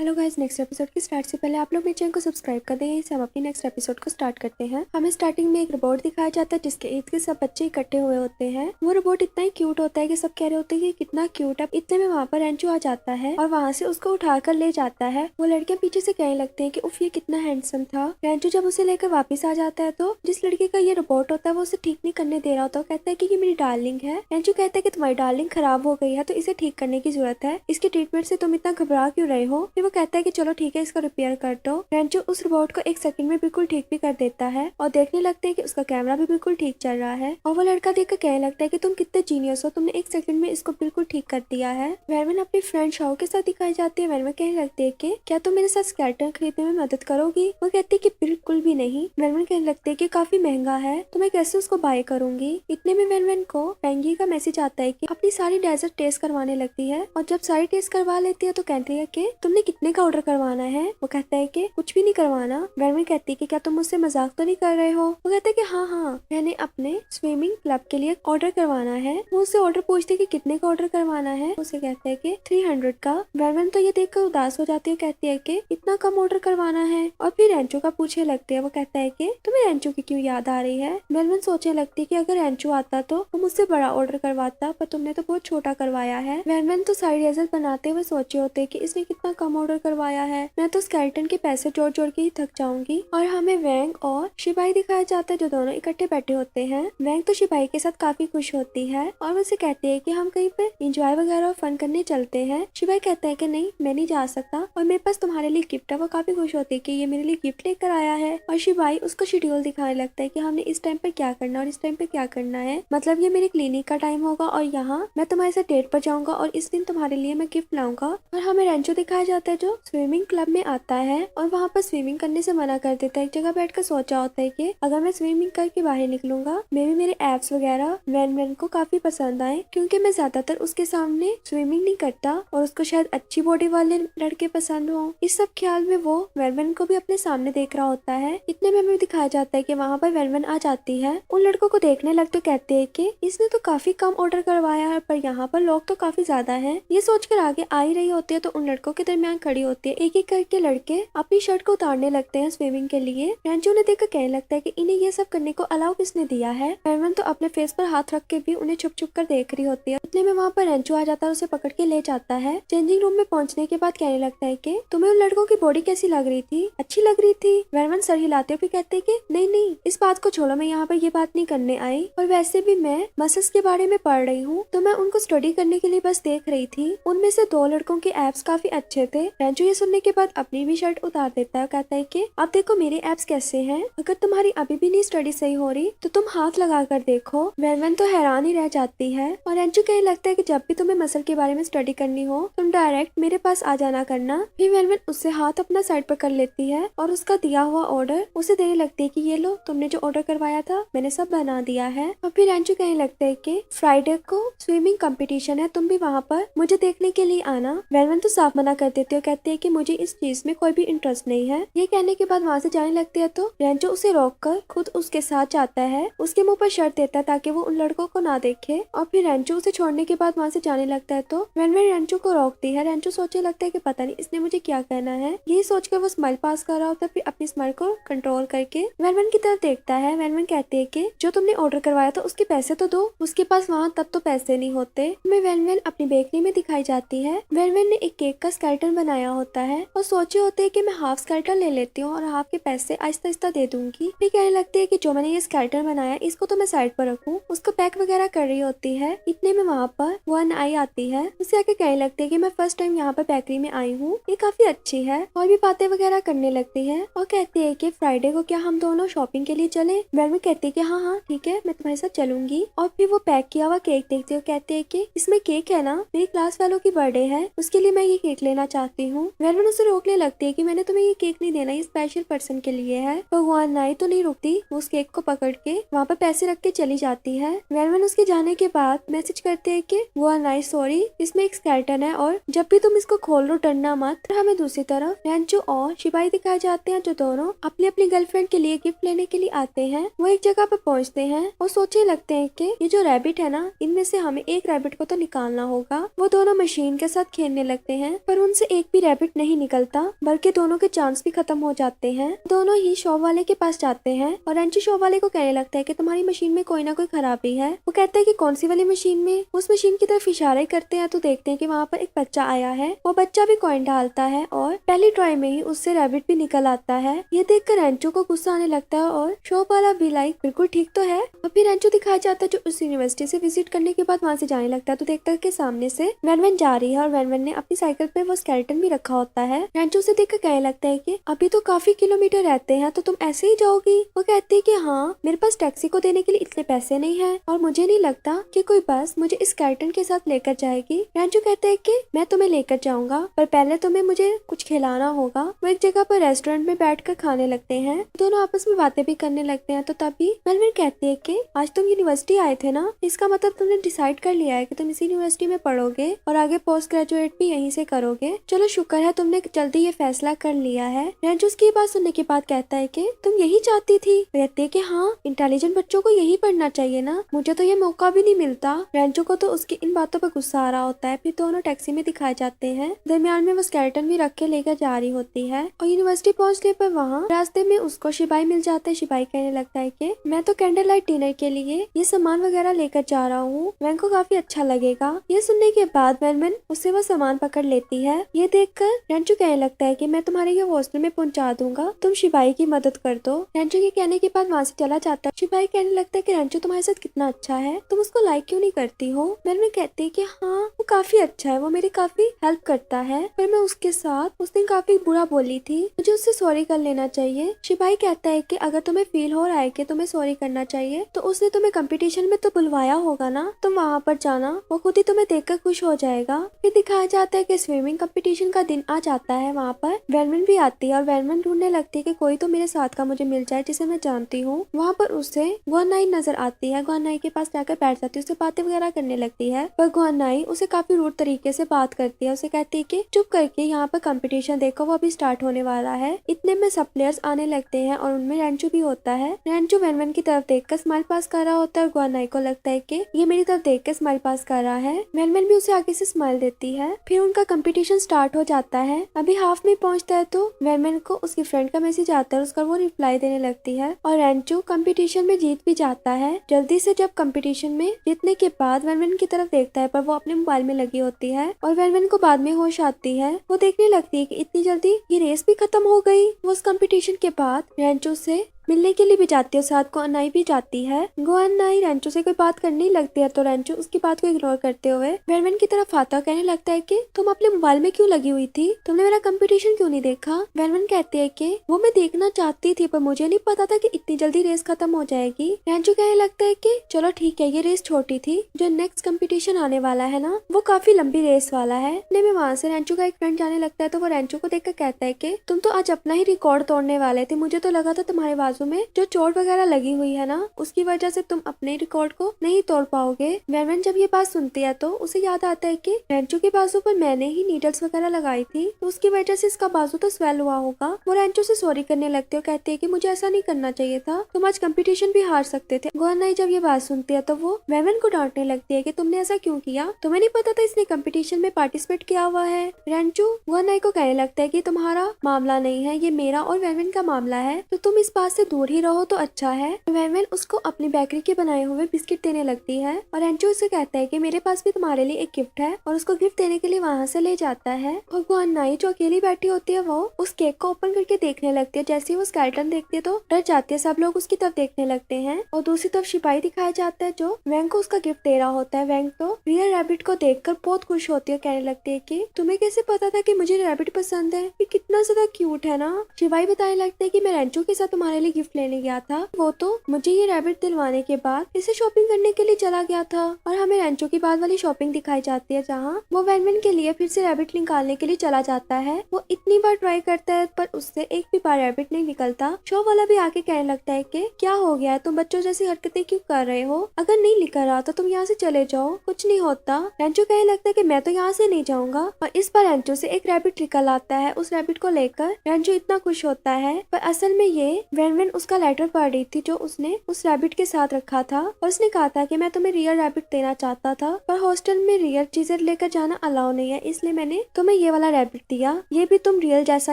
Hello guys, next episode की start से पहले आप लोग मेरे चैनल को सब्सक्राइब कर दें। इससे हम अपनी नेक्स्ट एपिसोड को स्टार्ट करते हैं। हमें स्टार्टिंग में एक रोबोट दिखाया जाता है जिसके इर्द गिर्द सब बच्चे इकट्ठे हुए होते हैं। वो रोबोट इतना ही क्यूट होता है कि सब कह रहे होते हैं कि कितना क्यूट है। इतने में वहाँ पर रेंचो आ जाता है और वहाँ से उसको उठाकर ले जाता है। वो लड़कियां पीछे से कहने लगते हैं कि उफ, ये कितना हैंडसम था। रेंचो जब उसे लेकर वापिस आ जाता है तो जिस लड़की का ये रोबोट होता है वो उसे ठीक नहीं करने दे रहा होता है। कहता है कि ये मेरी डार्लिंग है। रेंचो कहता है कि तुम्हारी डार्लिंग खराब हो गई है तो इसे ठीक करने की जरूरत है। इसके ट्रीटमेंट से तुम इतना घबरा क्यों रहे हो। फिर वो कहता है कि चलो ठीक है, इसको रिपेयर कर दो। रेंचो उस रोबोट को एक सेकंड में बिल्कुल ठीक भी कर देता है और देखने लगते हैं कि उसका कैमरा भी बिल्कुल ठीक चल रहा है। और वो लड़का देखकर कहने लगता है कि तुम कितने जीनियस हो, तुमने एक सेकंड में इसको बिल्कुल ठीक कर दिया है। वेरवन अपनी फ्रेंड शाओ के साथ दिखाई जाती है। वेरवन कहने लगती है कि क्या तुम मेरे साथ स्केलेटन खरीदने में मदद करोगी। वो कहती है कि बिल्कुल भी नहीं। वेरवन कहने लगते है कि काफी महंगा है तो मैं कैसे उसको बाय करूंगी। इतने में वेरवन को पेंगी का मैसेज आता है कि अपनी सारी डेजर्ट टेस्ट करवाने लगती है और जब सारी टेस्ट करवा लेती है तो कहती है कि तुमने कितने का ऑर्डर करवाना है। वो कहता है कि कुछ भी नहीं करवाना। वेरवन कहती है कि क्या तुम मुझसे मजाक तो नहीं कर रहे हो। वो कहता है कि हाँ, मैंने अपने स्विमिंग क्लब के लिए ऑर्डर करवाना है। वो उससे ऑर्डर पूछती है कि कितने का ऑर्डर करवाना है। उसे कहता है कि 300 का। वेरवन तो ये देखकर उदास हो जाती है, कहती है कि इतना कम ऑर्डर करवाना है। और फिर रेंचो का पूछने लगती है। वो कहता है कि तुम्हें रेंचो की क्यों याद आ रही है। वेरवन सोचने लगती है कि अगर रेंचो आता तो वो मुझसे बड़ा ऑर्डर करवाता, पर तुमने तो बहुत छोटा करवाया है। वेरवन तो साइड रेजर बनाते हुए सोचे होते कि इसने कितना कम ऑर्डर करवाया है, मैं तो स्केलेटन के पैसे जोड़ जोड़ के ही थक जाऊंगी। और हमें वैंग और शिबाई दिखाया जाता है जो दोनों इकट्ठे बैठे होते हैं। वैंग तो शिबाई के साथ काफी खुश होती है और उसे कहती है कि हम कहीं पे एंजॉय वगैरह और फन करने चलते हैं। शिबाई कहता है कि नहीं, मैं नहीं जा सकता और मेरे पास तुम्हारे लिए गिफ्ट है। वो काफी खुश होती है कि ये मेरे लिए गिफ्ट लेकर आया है। और शिबाई उसको शेड्यूल दिखाने लगता है कि हमने इस टाइम पर क्या करना और इस टाइम पे क्या करना है। मतलब ये मेरे क्लिनिक का टाइम होगा और यहाँ मैं तुम्हारे साथ डेट पर जाऊंगा और इस दिन तुम्हारे लिए मैं गिफ्ट लाऊंगा। और हमें रेंचो दिखाया जाता है जो स्विमिंग क्लब में आता है और वहाँ पर स्विमिंग करने से मना कर देता है। एक जगह बैठकर सोचा होता है कि अगर मैं स्विमिंग करके बाहर निकलूंगा मेरे एब्स वगैरह वैन को काफी पसंद आए, क्योंकि मैं ज्यादातर उसके सामने स्विमिंग नहीं करता और उसको शायद अच्छी बॉडी वाले लड़के पसंद हो। इस सब ख्याल में वो वैन को भी अपने सामने देख रहा होता है। इतने में हमें दिखाया जाता है कि वहाँ पर वैन आ जाती है। उन लड़कों को देखने लगते कहते हैं कि इसने तो काफी कम ऑर्डर करवाया है पर यहाँ पर लोग तो काफी ज्यादा है। ये सोचकर आगे आ ही रही होती है तो उन लड़कों के दरमियान खड़ी होती है। एक एक करके लड़के अपनी शर्ट को उतारने लगते हैं स्विमिंग के लिए। रेंचो ने देखकर कहने लगता है कि इन्हें ये सब करने को अलाउ किसने दिया है। वेरवन तो अपने फेस पर हाथ रख के भी उन्हें छुप छुप कर देख रही होती है। इतने में वहाँ पर रेंचो आ जाता है, उसे पकड़ के ले जाता है। चेंजिंग रूम में पहुंचने के बाद कहने लगता है कि तुम्हें उन लड़कों की बॉडी कैसी लग रही थी, अच्छी लग रही थी। वेरवन सर हिलाते हुए कहते हैं कि नहीं नहीं, इस बात को छोड़ो, मैं यहाँ पर ये बात नहीं करने आई और वैसे भी मैं मसल्स के बारे में पढ़ रही हूँ तो मैं उनको स्टडी करने के लिए बस देख रही थी। उनमें से 2 लड़कों के एब्स काफी अच्छे थे। रेंचो ये सुनने के बाद अपनी भी शर्ट उतार देता है, कहता है कि अब देखो मेरे एब्स कैसे हैं। अगर तुम्हारी अभी भी नहीं स्टडी सही हो रही तो तुम हाथ लगा कर देखो। वेरवन तो हैरान ही रह जाती है और रेंचो कहने लगता है कि जब भी तुम्हें मसल के बारे में स्टडी करनी हो तुम डायरेक्ट मेरे पास आ जाना करना। फिर वेरवन उससे हाथ अपना साइड पर कर लेती है और उसका दिया हुआ ऑर्डर उसे देने लगती है कि ये लो, तुमने जो ऑर्डर करवाया था मैंने सब बना दिया है। और फिर रेंचो कहने लगता है कि फ्राइडे को स्विमिंग कंपटीशन है, तुम भी वहाँ पर मुझे देखने के लिए आना। वेरवन तो साफ मना कर देती है और कहती है कि मुझे इस चीज में कोई भी इंटरेस्ट नहीं है। ये कहने के बाद वहाँ से जाने लगती है तो रेंचो उसे रोककर खुद उसके साथ जाता है। उसके मुंह पर शर्ट देता है ताकि वो उन लड़कों को ना देखे और फिर रेंचो उसे छोड़ने के बाद वहाँ से जाने लगता है तो वेरवन रेंचो को रोकती है। रेंचो सोचने लगता है कि पता नहीं इसने मुझे क्या कहना है। यही सोचकर वो स्माइल पास कर रहा होता है, फिर अपनी स्माइल को कंट्रोल करके वेरवन की तरफ देखता है। वेरवन कहती है कि जो तुमने ऑर्डर करवाया था उसके पैसे तो दो। उसके पास वहाँ तब तो पैसे नहीं होते। हमें वेरवन अपनी बेकरी में दिखाई जाती है। वेरवन ने एक केक का स्केलेटन बनाया होता है और सोचे होते है कि मैं हाफ स्केलेटन ले लेती हूँ और हाफ के पैसे आहिस्ता आहिस्ता दे दूंगी। फिर कहने लगती है कि जो मैंने ये स्केलेटन बनाया इसको तो मैं साइड पर रखूँ। उसको पैक वगैरह कर रही होती है। इतने में वहाँ पर वन आई आती है। उसे आके कहने लगती है कि मैं फर्स्ट टाइम यहाँ पर बेकरी में आई हूँ, ये काफी अच्छी है। और भी बातें वगैरह करने लगती है और कहती है कि फ्राइडे को क्या हम दोनों शॉपिंग के लिए चले। वेरवन कहती है कि हाँ हाँ ठीक है, मैं तुम्हारे साथ चलूंगी। और फिर वो पैक किया हुआ केक देखती है और कहती है कि इसमें केक है ना, मेरी क्लास वालों की बर्थडे है उसके लिए मैं ये केक लेना चाहती हूँ। वेरवन उसे रोकने लगती है कि मैंने तुम्हें ये केक नहीं देना, ये स्पेशल पर्सन के लिए है। पर वहाँ नाई तो नहीं रुकती, वो उस केक को पकड़ के वहाँ पर पैसे रख के चली जाती है। वेरवन उसके जाने के बाद मैसेज करते है कि वो नाई सॉरी, इसमें एक स्केलेटन है और जब भी तुम इसको खोल लो डरना मत। हमें दूसरी तरफ रेंचो और शिबाई दिखाए जाते हैं जो दोनों अपनी अपनी गर्लफ्रेंड के लिए गिफ्ट लेने के लिए आते हैं। वो एक जगह पर पहुँचते हैं और सोचने लगते हैं कि ये जो रैबिट है ना, इनमें से हमें एक रैबिट को तो निकालना होगा। वो दोनों मशीन के साथ खेलने लगते हैं पर उनसे एक भी रैबिट नहीं निकलता, बल्कि दोनों के चांस भी खत्म हो जाते हैं। दोनों ही शॉप वाले के पास जाते हैं और रेंचो शॉप वाले को कहने लगता है कि तुम्हारी मशीन में कोई ना कोई खराबी है। वो कहता है कि कौन सी वाली मशीन में। उस मशीन की तरफ इशारा करते हैं तो देखते हैं कि वहाँ पर एक बच्चा आया है। वो बच्चा भी कॉइन डालता है और पहली ट्राई में ही उससे रैबिट भी निकल आता है। ये देखकर रेंचो को गुस्सा आने लगता है और शॉप वाला भी लाइक बिल्कुल ठीक तो है। और फिर रेंचो दिखाया जाता है जो उस यूनिवर्सिटी से विजिट करने के बाद वहाँ से जाने लगता है तो देखता है कि सामने से वैन जा रही है और वैन ने अपनी साइकिल पे वो स्केलेटन भी रखा होता है। रेंचो से देखकर कहने लगता है कि अभी तो काफी किलोमीटर रहते हैं तो तुम ऐसे ही जाओगी। वो कहती है कि हाँ, मेरे पास टैक्सी को देने के लिए इतने पैसे नहीं है और मुझे नहीं लगता कि कोई बस मुझे इस स्केलेटन के साथ लेकर जाएगी। रेंचो कहते हैं कि मैं तुम्हें लेकर जाऊंगा पर पहले तुम्हें मुझे कुछ खिलाना होगा। वो एक जगह पर रेस्टोरेंट में बैठकर खाने लगते हैं। दोनों आपस में बातें भी करने लगते हैं तो तभी मेलविन कहती है कि आज तुम यूनिवर्सिटी आए थे ना, इसका मतलब तुमने डिसाइड कर लिया है कि तुम इसी यूनिवर्सिटी में पढ़ोगे और आगे पोस्ट ग्रेजुएट भी यहीं से करोगे। चलो शुक्र है तुमने जल्दी ये फैसला कर लिया है। रेंचो उसकी बात सुनने के बाद कहता है कि तुम यही चाहती थी। कहती है कि हाँ, इंटेलिजेंट बच्चों को यही पढ़ना चाहिए ना, मुझे तो ये मौका भी नहीं मिलता। रेंचो को तो उसकी इन बातों पर गुस्सा आ रहा होता है। फिर दोनों टैक्सी में दिखाए जाते हैं। दरमियान में वो स्केलेटन भी रख के लेकर जा रही होती है और यूनिवर्सिटी पहुंचने पर वहाँ रास्ते में उसको शिबाई मिल जाता है। शिबाई कहने लगता है कि मैं तो कैंडल लाइट डिनर के लिए ये सामान वगैरह लेकर जा रहा हूँ, वैन को काफी अच्छा लगेगा। ये सुनने के बाद वैन उससे वो सामान पकड़ लेती है। ये देखकर रेंचो कहने लगता है कि मैं तुम्हारे ये हॉस्टल में पहुंचा दूंगा, तुम शिबाई की मदद कर दो। रेंचो के कहने के बाद वहाँ से चला जाता है। शिबाई कहने लगता है कि रेंचो तुम्हारे साथ कितना अच्छा है, तुम उसको लाइक क्यों नहीं करती हो। मैं कहती है कि हाँ, वो काफी अच्छा है, वो मेरी काफी हेल्प करता है, पर मैं उसके साथ उस दिन काफी बुरा बोली थी, मुझे उससे सॉरी कर लेना चाहिए। शिबाई कहता है कि अगर तुम्हें फील हो रहा है कि तुम्हें सॉरी करना चाहिए तो उसने तुम्हें कंपटीशन में तो बुलवाया होगा ना, तुम वहाँ पर जाना, वो खुद ही तुम्हें देखकर खुश हो जाएगा। फिर दिखाया जाता है कि स्विमिंग कंपटीशन का दिन आ जाता है। वहाँ पर वैनमन भी आती है और वैनमन ढूंढने लगती है कि कोई तो मेरे साथ का मुझे मिल जाए जिसे मैं जानती हूँ। वहाँ पर उसे गुआनाई नजर आती है। गुआनाई के पास जाकर बैठ जाती है, उससे बातें वगैरह करने लगती है, पर गुआनाई उसे काफी रूड तरीके से बात करती है। उसे कहती है कि चुप करके यहाँ पर कंपटीशन देखो, वो अभी स्टार्ट होने वाला है। इतने में सब प्लेयर्स आने लगते हैं और उनमें रेंचो भी होता है। रेंचो वैनमन की तरफ देखकर स्माइल पास कर रहा होता है और गुआनाई को लगता है कि ये मेरी तरफ देख कर स्माइल पास कर रहा है। वैनमन भी उसे आगे से स्माइल देती है। फिर उनका कंपटीशन स्टार्ट हो जाता है। अभी हाफ में पहुंचता है तो वैनमन को उसकी फ्रेंड का मैसेज आता है, उसका वो रिप्लाई देने लगती है और रेंचो कंपटीशन में जीत भी जाता है। जल्दी से जब कंपटीशन में जीतने के बाद वैनमन की तरफ देखता है पर वो अपने मोबाइल में लगी होती है और वैनमन को बाद में होश आती है। वो देखने लगती है कि इतनी जल्दी ये रेस भी खत्म हो गई। वो उस कंपटीशन के बाद रेंचो से मिलने के लिए भी जाती है, साथ गुआनाई भी जाती है। गुआनाई रेंचो से कोई बात करने लगती है तो रेंचो उसकी बात को इग्नोर करते हुए वैनमन की तरफ आता है, कहने लगता है कि तुम अपने मोबाइल में क्यों लगी हुई थी, तुमने मेरा कंपटीशन क्यों नहीं देखा। वैनमन कहती है कि वो मैं देखना चाहती थी पर मुझे नहीं पता था कि इतनी जल्दी रेस खत्म हो जाएगी। रेंचो कहने लगता है कि चलो ठीक है, ये रेस छोटी थी, जो नेक्स्ट कंपटीशन आने वाला है ना वो काफी लंबी रेस वाला है। में वहाँ से रेंचो का एक फ्रेंड जाने लगता है तो वो रेंचो को देखकर कहता है कि तुम तो आज अपना ही रिकॉर्ड तोड़ने वाले थे, मुझे तो लगा था तुम्हारे बाजू में जो चोट वगैरह लगी हुई है ना उसकी वजह से तुम अपने रिकॉर्ड को नहीं तोड़ पाओगे। वैनमन जब ये बात सुनती है तो उसे याद आता है कि रेंचो के बाजू पर मैंने ही नीडल्स वगैरह लगाई थी तो उसकी वजह से इसका बाजू तो स्वेल हुआ होगा। वो रेंचो से सॉरी करने लगती है और कहती है कि मुझे ऐसा नहीं करना चाहिए था, तुम आज कंपटीशन भी हार सकते थे। गुआनाई जब ये बात सुनती है तो वो वैनमन को डांटने लगती है कि तुमने ऐसा क्यों किया, तुम्हें नहीं पता था इसने कंपटीशन में पार्टिसिपेट किया हुआ है। रेंचो गुआनाई को कहने लगता है कि तुम्हारा मामला नहीं है, ये मेरा और वैनमन का मामला है, तो तुम इस बात से दूर ही रहो तो अच्छा है। वैनमन उसको अपनी बेकरी के बनाए हुए बिस्किट देने लगती है और रेंचो उसे कहता है कि मेरे पास भी तुम्हारे लिए एक गिफ्ट है और उसको गिफ्ट देने के लिए वहाँ से ले जाता है। और गुआनाई जो अकेली बैठी होती है वो उस केक को ओपन करके देखने लगती है। जैसे ही वो स्केलेटन देखती है तो डर जाती है, सब लोग उसकी तरफ देखने लगते हैं और दूसरी तरफ शिपाही दिखाया जाता है जो वैंग को उसका गिफ्ट दे रहा होता है। वैंग तो रियल रैबिट को देखकर बहुत खुश होती है, कहने लगती है कि तुम्हें कैसे पता था कि मुझे रैबिट पसंद है, ये कितना ज्यादा क्यूट है ना। शिपाही बताने लगते है कि मैं रेंचो के साथ तुम्हारे लिए गिफ्ट लेने गया था, वो तो मुझे ये रैबिट दिलवाने के बाद इसे शॉपिंग करने के लिए चला गया था। और हमें रेंचो की बाद वाली शॉपिंग दिखाई जाती है जहाँ वो वैनमन के लिए फिर से रैबिट निकालने के लिए चला जाता है। वो इतनी बार ट्राई करता है पर उससे एक भी बार रैबिट नहीं निकलता। शॉप वाला भी आके कहने लगता है कि क्या हो गया है, तुम बच्चों जैसी हरकतें क्यों कर रहे हो, अगर नहीं निकल रहा तो तुम यहाँ से चले जाओ, कुछ नहीं होता। रेंचो कहने लगता है कि मैं तो यहाँ से नहीं जाऊंगा और इस बार रेंचो से एक रैबिट निकल आता है। उस रैबिट को लेकर रेंचो इतना खुश होता है पर असल में ये वैनमन वैनमैन उसका लेटर पढ़ रही थी जो उसने उस रैबिट के साथ रखा था, और उसने कहा था कि मैं तुम्हें रियल रैबिट देना चाहता था, पर हॉस्टल में रियल चीजें लेकर जाना अलाउ नहीं है, इसलिए मैंने तुम्हें ये वाला रैबिट दिया, ये भी तुम रियल जैसा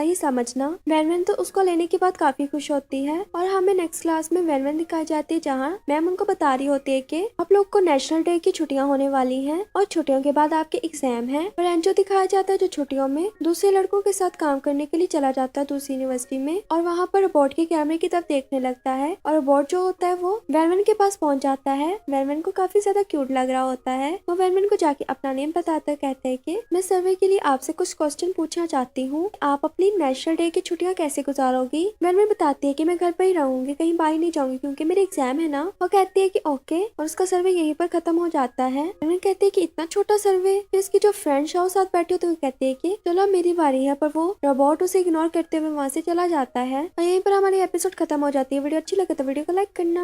ही समझना। वैनमैन तो उसको लेने के बाद काफी खुश होती है, और हमें नेक्स्ट क्लास में वैनमैन दिखाई जाती है जहाँ मैम उनको बता रही होती है कि आप लोग को नेशनल डे की छुट्टियां होने वाली हैं और छुट्टियों के बाद आपके एग्जाम हैं। और एंजो दिखाया जाता है जो छुट्टियों में दूसरे लड़कों के साथ काम करने के लिए चला जाता है दूसरी यूनिवर्सिटी में, और वहाँ पर रोबोट के कैमरे की तरफ देखने लगता है, और रोबोट जो होता है वो वैनमैन के पास पहुंच जाता है। वैनमैन को काफी ज्यादा क्यूट लग रहा होता है। वो वैनमैन को जाके अपना नेम बताता कहते हैं कि मैं सर्वे के लिए आपसे कुछ क्वेश्चन पूछना चाहती हूँ, आप अपनी नेशनल डे की छुट्टियां कैसे गुजारोगी। वैनमैन बताती है कि मैं घर पर ही रहूंगी, कहीं बाहर नहीं जाऊंगी क्योंकि मेरे एग्जाम है ना। वो कहती है कि ओके, और उसका सर्वे यहीं पर खत्म हो जाता है। वैनमैन कहती है कि इतना छोटा सर्वे। फिर उसकी जो फ्रेंड्स है वो साथ बैठी होती है, वो कहती है कि चलो मेरी बारी है, पर वो रोबोट उसे इग्नोर करते हुए वहां से चला जाता है। और यहीं पर हमारी एपिसोड खत्म हो जाती है। वीडियो अच्छी लगे तो वीडियो को लाइक करना।